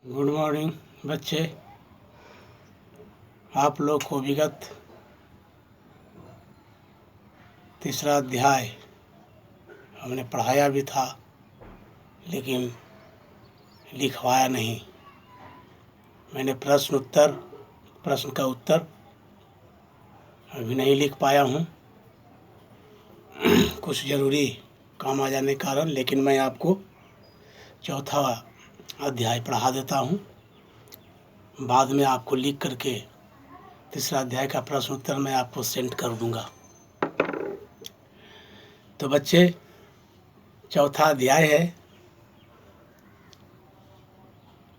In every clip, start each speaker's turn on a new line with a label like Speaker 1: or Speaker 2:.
Speaker 1: Good morning बच्चे। आप लोग को विगत तीसरा अध्याय हमने पढ़ाया भी था, लेकिन लिखवाया नहीं। मैंने प्रश्न का उत्तर अभी नहीं लिख पाया हूँ, कुछ ज़रूरी काम आ जाने के कारण। लेकिन मैं आपको चौथा अध्याय पढ़ा देता हूँ, बाद में आपको लिख करके तीसरा अध्याय का प्रश्न उत्तर मैं आपको सेंड कर दूंगा। तो बच्चे, चौथा अध्याय है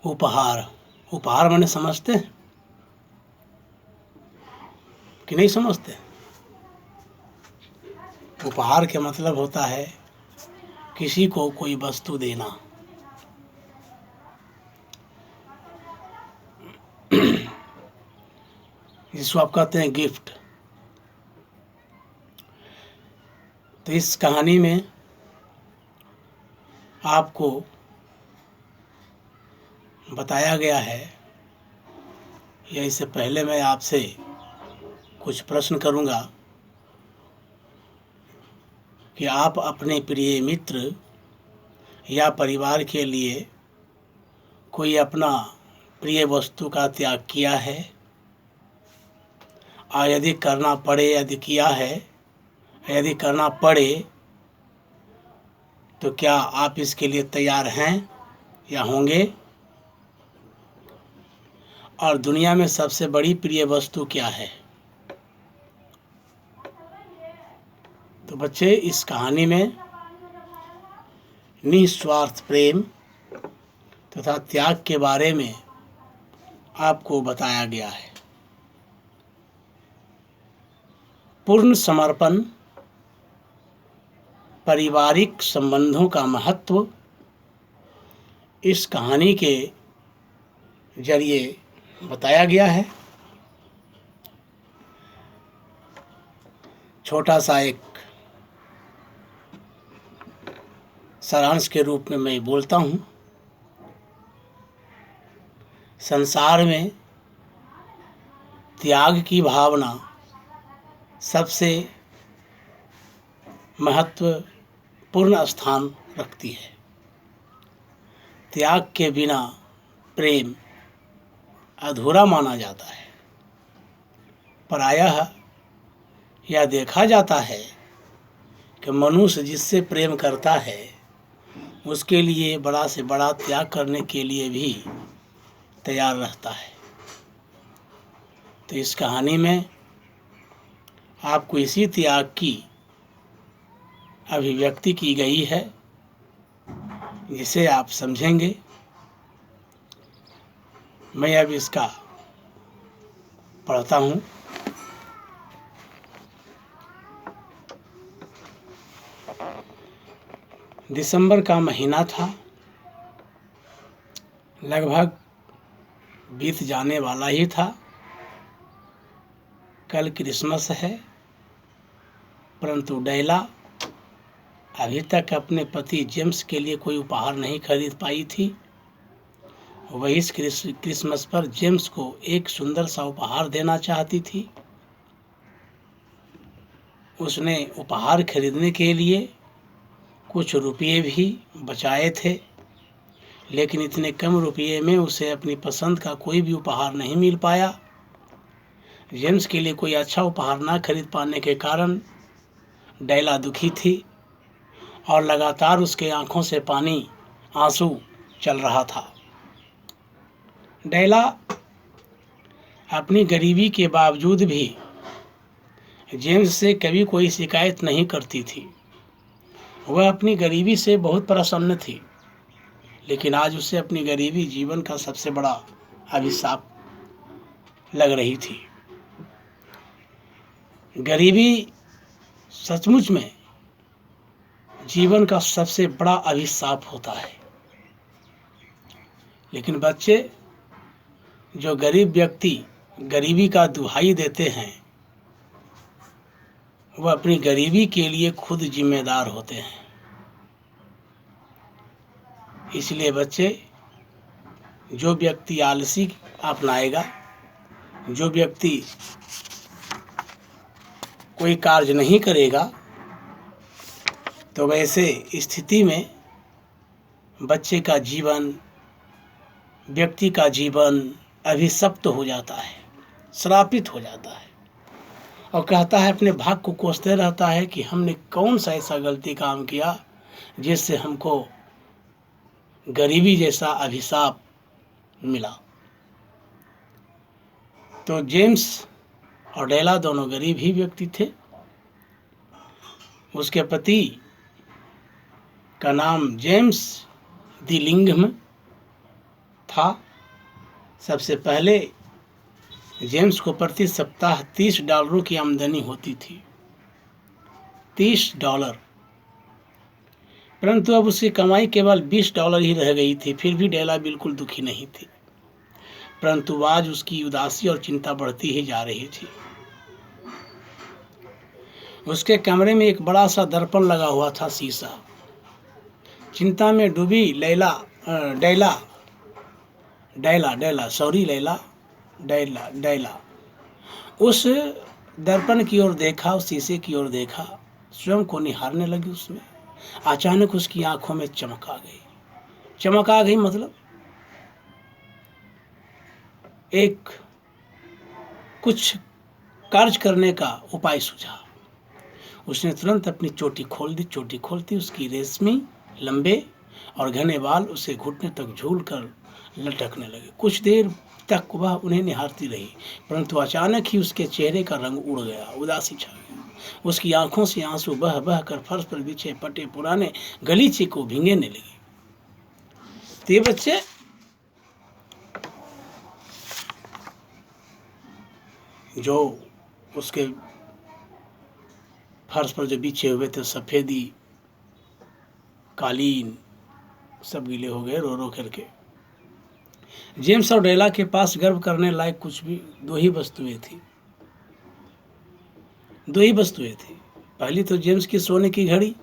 Speaker 1: उपहार। उपहार माने समझते हैं कि नहीं समझते? उपहार के मतलब होता है किसी को कोई वस्तु देना। जिसको आप कहते हैं गिफ्ट। तो इस कहानी में आपको बताया गया है, या इससे पहले मैं आपसे कुछ प्रश्न करूंगा कि आप अपने प्रिय मित्र या परिवार के लिए कोई अपना प्रिय वस्तु का त्याग किया है, और यदि करना पड़े, यदि करना पड़े तो क्या आप इसके लिए तैयार हैं या होंगे? और दुनिया में सबसे बड़ी प्रिय वस्तु क्या है? तो बच्चे, इस कहानी में निस्वार्थ प्रेम तथा त्याग के बारे में आपको बताया गया है। पूर्ण समर्पण, पारिवारिक संबंधों का महत्व इस कहानी के जरिए बताया गया है। छोटा सा एक सारांश के रूप में मैं बोलता हूँ। संसार में त्याग की भावना सबसे महत्वपूर्ण स्थान रखती है। त्याग के बिना प्रेम अधूरा माना जाता है। प्रायः यह देखा जाता है कि मनुष्य जिससे प्रेम करता है उसके लिए बड़ा से बड़ा त्याग करने के लिए भी तैयार रहता है। तो इस कहानी में आपको इसी त्याग की अभिव्यक्ति की गई है, जिसे आप समझेंगे। मैं अब इसका पढ़ता हूँ। दिसंबर का महीना था, लगभग बीत जाने वाला ही था। कल क्रिसमस है, परंतु डैला अभी तक अपने पति जेम्स के लिए कोई उपहार नहीं खरीद पाई थी। वह इस क्रिसमस पर जेम्स को एक सुंदर सा उपहार देना चाहती थी। उसने उपहार खरीदने के लिए कुछ रुपये भी बचाए थे, लेकिन इतने कम रुपये में उसे अपनी पसंद का कोई भी उपहार नहीं मिल पाया। जेम्स के लिए कोई अच्छा उपहार ना खरीद पाने के कारण डैला दुखी थी और लगातार उसके आंखों से आंसू चल रहा था। डैला अपनी गरीबी के बावजूद भी जेम्स से कभी कोई शिकायत नहीं करती थी। वह अपनी गरीबी से बहुत प्रसन्न थी, लेकिन आज उसे अपनी गरीबी जीवन का सबसे बड़ा अभिशाप लग रही थी। गरीबी सचमुच में जीवन का सबसे बड़ा अभिशाप होता है। लेकिन बच्चे, जो गरीब व्यक्ति गरीबी का दुहाई देते हैं, वह अपनी गरीबी के लिए खुद जिम्मेदार होते हैं। इसलिए बच्चे, जो व्यक्ति आलसी अपनाएगा, जो व्यक्ति कोई कार्य नहीं करेगा, तो वैसे स्थिति में बच्चे का जीवन, व्यक्ति का जीवन अभिशप्त हो जाता है, श्रापित हो जाता है और कहता है, अपने भाग को कोसते रहता है कि हमने कौन सा ऐसा गलती काम किया जिससे हमको गरीबी जैसा अभिशाप मिला। तो जेम्स और डेला दोनों गरीब ही व्यक्ति थे। उसके पति का नाम जेम्स दिलिंघम था। सबसे पहले जेम्स को प्रति सप्ताह $30 की आमदनी होती थी, $30। परंतु अब उसकी कमाई केवल $20 ही रह गई थी। फिर भी डेला बिल्कुल दुखी नहीं थी, परंतु आज उसकी उदासी और चिंता बढ़ती ही जा रही थी। उसके कमरे में एक बड़ा सा दर्पण लगा हुआ था, शीशा। चिंता में डूबी डेला उस दर्पण की ओर देखा, उस शीशे की ओर देखा, स्वयं को निहारने लगी। उसमें अचानक उसकी आंखों में चमक आ गई। मतलब एक कुछ कार्य करने का उपाय सूझा। उसने तुरंत अपनी चोटी खोल दी। चोटी खोलती उसकी रेशमी, लंबे और घने बाल उसे घुटने तक झूल कर लटकने लगे। कुछ देर तक वह उन्हें निहारती रही, परंतु अचानक ही उसके चेहरे का रंग उड़ गया, उदासी छा गई। उसकी आंखों से आंसू बह बह कर फर्श पर बिछे पटे पुराने गलीचे को भींगने लगे। तो ये बच्चे जो उसके फर्श पर जो बिछे हुए थे, सफेदी, कालीन, सब गीले हो गए रो रो करके। जेम्स और डेला के पास गर्व करने लायक कुछ भी दो ही वस्तुएं थी। पहली तो जेम्स की सोने की घड़ी,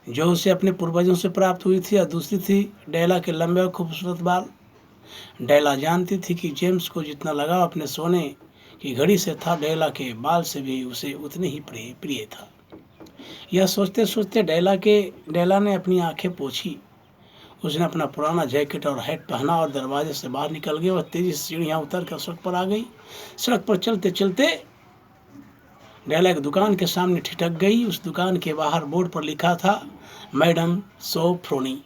Speaker 1: जो उसे अपने पूर्वजों से प्राप्त हुई थी, और दूसरी थी डेला के लंबे और खूबसूरत बाल। डेला जानती थी कि जेम्स को जितना लगाव अपने सोने की घड़ी से था, डेला के बाल से भी उसे उतने ही प्रिय था। यह सोचते सोचते डेला ने अपनी आंखें पोंछी। उसने अपना पुराना जैकेट और हैट पहना और दरवाजे से बाहर निकल गई। वह तेजी से सीढ़ियां उतर कर सड़क पर आ गई। सड़क पर चलते चलते डेला एक दुकान के सामने ठिठक गई। उस दुकान के बाहर बोर्ड पर लिखा था, मैडम सोफ्रोनी,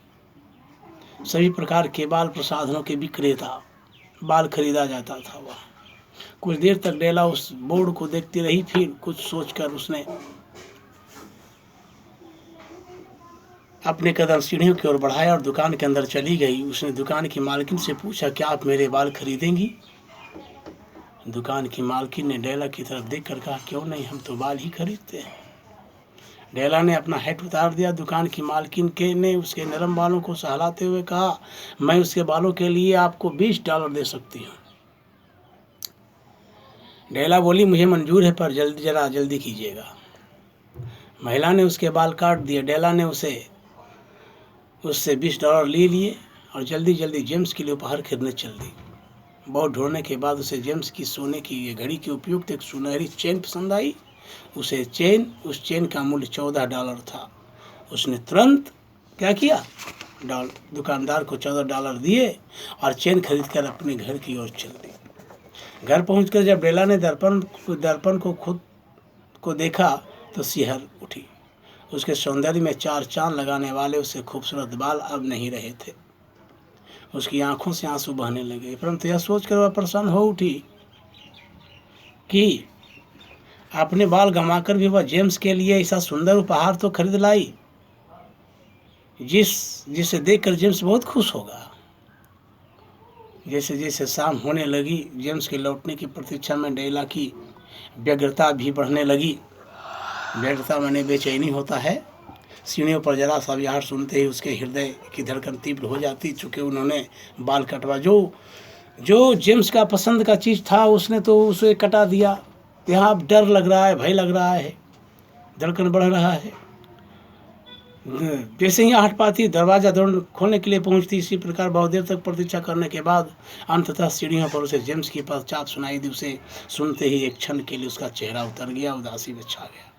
Speaker 1: सभी प्रकार के बाल प्रसाधनों के विक्रेता, बाल खरीदा जाता था वह। कुछ देर तक डेला उस बोर्ड को देखती रही। फिर कुछ सोचकर उसने अपने कदम सीढ़ियों की ओर बढ़ाया और दुकान के अंदर चली गई। उसने दुकान की मालकिन से पूछा, क्या आप मेरे बाल खरीदेंगी? दुकान की मालकिन ने डेला की तरफ देखकर कहा, क्यों नहीं, हम तो बाल ही खरीदते हैं। डेला ने अपना हैट उतार दिया। दुकान की मालकिन ने उसके नरम बालों को सहलाते हुए कहा, मैं उसके बालों के लिए आपको $20 दे सकती हूँ। डेला बोली, मुझे मंजूर है, पर जरा जल्दी कीजिएगा। महिला ने उसके बाल काट दिए। डेला ने उससे $20 ले लिए और जल्दी जल्दी जेम्स के लिए उपहार खरीदने चल दी। बहुत ढूंढने के बाद उसे जेम्स की सोने की ये घड़ी की उपयुक्त एक सुनहरी चेन पसंद आई। उस चेन का मूल्य $14 था। उसने तुरंत क्या किया, दुकानदार को $14 दिए और चेन खरीदकर अपने घर की ओर चल दी। घर पहुंचकर जब डेला ने दर्पण को खुद को देखा तो सिहर उठी। उसके सौंदर्य में 4 चांद लगाने वाले उसके खूबसूरत बाल अब नहीं रहे थे। उसकी आंखों से आंसू बहने लगे, परंतु यह सोचकर वह परेशान हो उठी कि अपने बाल गंवाकर भी वह जेम्स के लिए ऐसा सुंदर उपहार तो खरीद लाई जिसे देखकर जेम्स बहुत खुश होगा। जैसे जैसे शाम होने लगी, जेम्स के लौटने की प्रतीक्षा में डेला की व्यग्रता भी बढ़ने लगी। व्यग्रता माने बेचैनी होता है। सीढ़ियों पर जरा सा विहार सुनते ही उसके हृदय की धड़कन तीव्र हो जाती, चूँकि उन्होंने बाल कटवा जो जेम्स का पसंद का चीज़ था उसने तो उसे कटा दिया। यहाँ अब डर लग रहा है, भय लग रहा है, धड़कन बढ़ रहा है। जैसे ही आहट पाती दरवाज़ा दौड़ खोलने के लिए पहुंचती। इसी प्रकार बहुत देर तक प्रतीक्षा करने के बाद अंततः सीढ़ियों पर उसे जेम्स की पदचाप सुनाई दी। उसे सुनते ही एक क्षण के लिए उसका चेहरा उतर गया, उदासी में छा गया।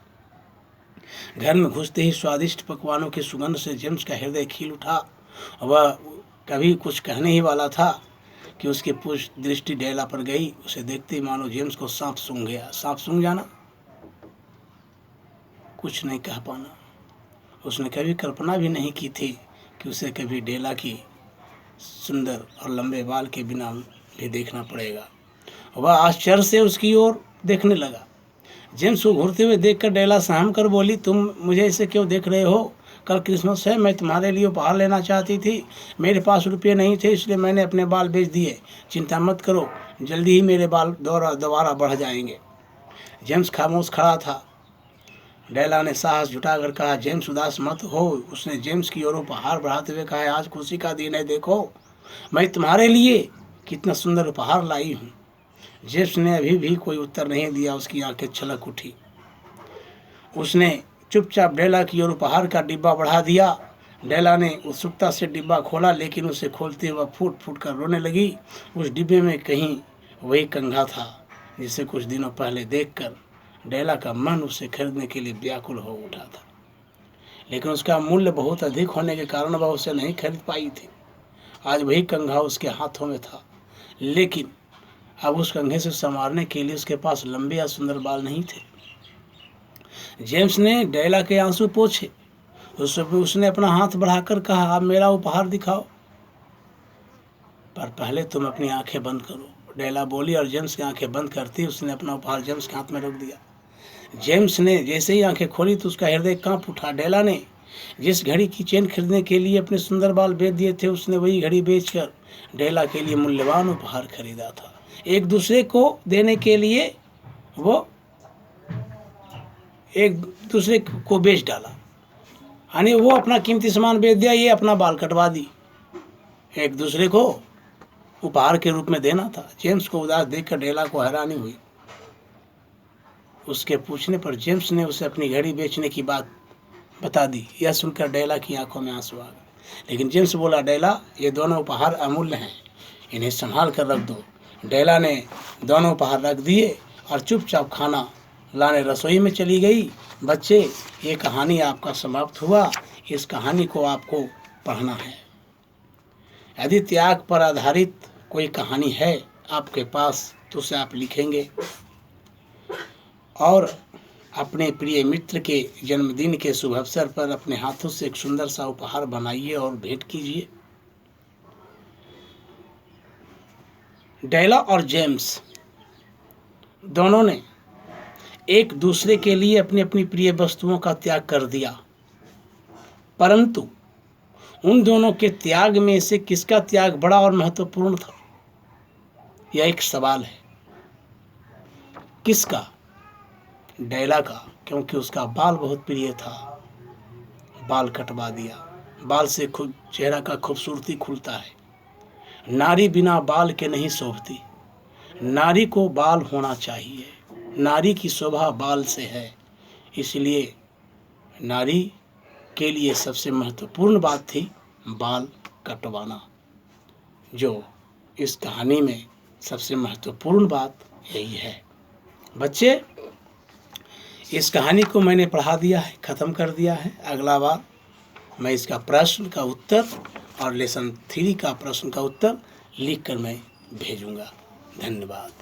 Speaker 1: घर में घुसते ही स्वादिष्ट पकवानों की सुगंध से जेम्स का हृदय खिल उठा। वह कभी कुछ कहने ही वाला था कि उसकी पुष्ट दृष्टि डेला पर गई। उसे देखते ही मानो जेम्स को सांप सूंघ गया। सांप सूंघ जाना, कुछ नहीं कह पाना। उसने कभी कल्पना भी नहीं की थी कि उसे कभी डेला की सुंदर और लंबे बाल के बिना भी देखना पड़ेगा। वह आश्चर्य से उसकी ओर देखने लगा। जेम्स को घूरते हुए देखकर डेला सहम कर बोली, तुम मुझे ऐसे क्यों देख रहे हो? कल क्रिसमस है, मैं तुम्हारे लिए उपहार लेना चाहती थी। मेरे पास रुपये नहीं थे, इसलिए मैंने अपने बाल बेच दिए। चिंता मत करो, जल्दी ही मेरे बाल दोबारा बढ़ जाएंगे। जेम्स खामोश खड़ा था। डेला ने साहस जुटाकर कहा, जेम्स उदास मत हो। उसने जेम्स की ओर उपहार बढ़ाते हुए कहा, आज खुशी का दिन है, देखो मैं तुम्हारे लिए कितना सुंदर उपहार लाई हूँ। जेम्स ने अभी भी कोई उत्तर नहीं दिया। उसकी आंखें छलक उठी। उसने चुपचाप डेला की ओर उपहार का डिब्बा बढ़ा दिया। डेला ने उत्सुकता से डिब्बा खोला, लेकिन उसे खोलते हुए फूट फूट कर रोने लगी। उस डिब्बे में कहीं वही कंघा था जिसे कुछ दिनों पहले देखकर डेला का मन उसे खरीदने के लिए व्याकुल हो उठा था, लेकिन उसका मूल्य बहुत अधिक होने के कारण वह उसे नहीं खरीद पाई थी। आज वही कंघा उसके हाथों में था, लेकिन अब उस कंघे से संवारने के लिए उसके पास लंबे या सुंदर बाल नहीं थे। जेम्स ने डेला के आंसू पोंछे। उसने अपना हाथ बढ़ाकर कहा, अब मेरा उपहार दिखाओ, पर पहले तुम अपनी आंखें बंद करो। डेला बोली और जेम्स की आंखें बंद करती उसने अपना उपहार जेम्स के हाथ में रख दिया। जेम्स ने जैसे ही आंखें खोली तो उसका हृदय कांप उठा। डेला ने जिस घड़ी की चेन खरीदने के लिए अपने सुंदर बाल बेच दिए थे, उसने वही घड़ी बेचकर डेला के लिए मूल्यवान उपहार खरीदा था। एक दूसरे को देने के लिए वो एक दूसरे को बेच डाला, यानी वो अपना कीमती सामान बेच दिया, ये अपना बाल कटवा दी। एक दूसरे को उपहार के रूप में देना था। जेम्स को उदास देखकर डेला को हैरानी हुई। उसके पूछने पर जेम्स ने उसे अपनी घड़ी बेचने की बात बता दी। यह सुनकर डेला की आंखों में आंसू आ गए, लेकिन जेम्स बोला, डेला ये दोनों उपहार अमूल्य हैं, इन्हें संभाल कर रख दो। डेला ने दोनों उपहार रख दिए और चुपचाप खाना लाने रसोई में चली गई। बच्चे, ये कहानी आपका समाप्त हुआ। इस कहानी को आपको पढ़ना है। यदि त्याग पर आधारित कोई कहानी है आपके पास तो उसे आप लिखेंगे और अपने प्रिय मित्र के जन्मदिन के शुभ अवसर पर अपने हाथों से एक सुंदर सा उपहार बनाइए और भेंट कीजिए। डेला और जेम्स दोनों ने एक दूसरे के लिए अपनी अपनी प्रिय वस्तुओं का त्याग कर दिया, परंतु उन दोनों के त्याग में से किसका त्याग बड़ा और महत्वपूर्ण था, यह एक सवाल है। किसका? डेला का, क्योंकि उसका बाल बहुत प्रिय था। बाल कटवा दिया। बाल से खुद चेहरा का खूबसूरती खुलता है। नारी बिना बाल के नहीं शोभती। नारी को बाल होना चाहिए। नारी की शोभा बाल से है। इसलिए नारी के लिए सबसे महत्वपूर्ण बात थी बाल कटवाना। जो इस कहानी में सबसे महत्वपूर्ण बात यही है। बच्चे, इस कहानी को मैंने पढ़ा दिया है, ख़त्म कर दिया है। अगला बार मैं इसका प्रश्न का उत्तर और लेसन 3 का प्रश्न का उत्तर लिखकर मैं भेजूंगा। धन्यवाद।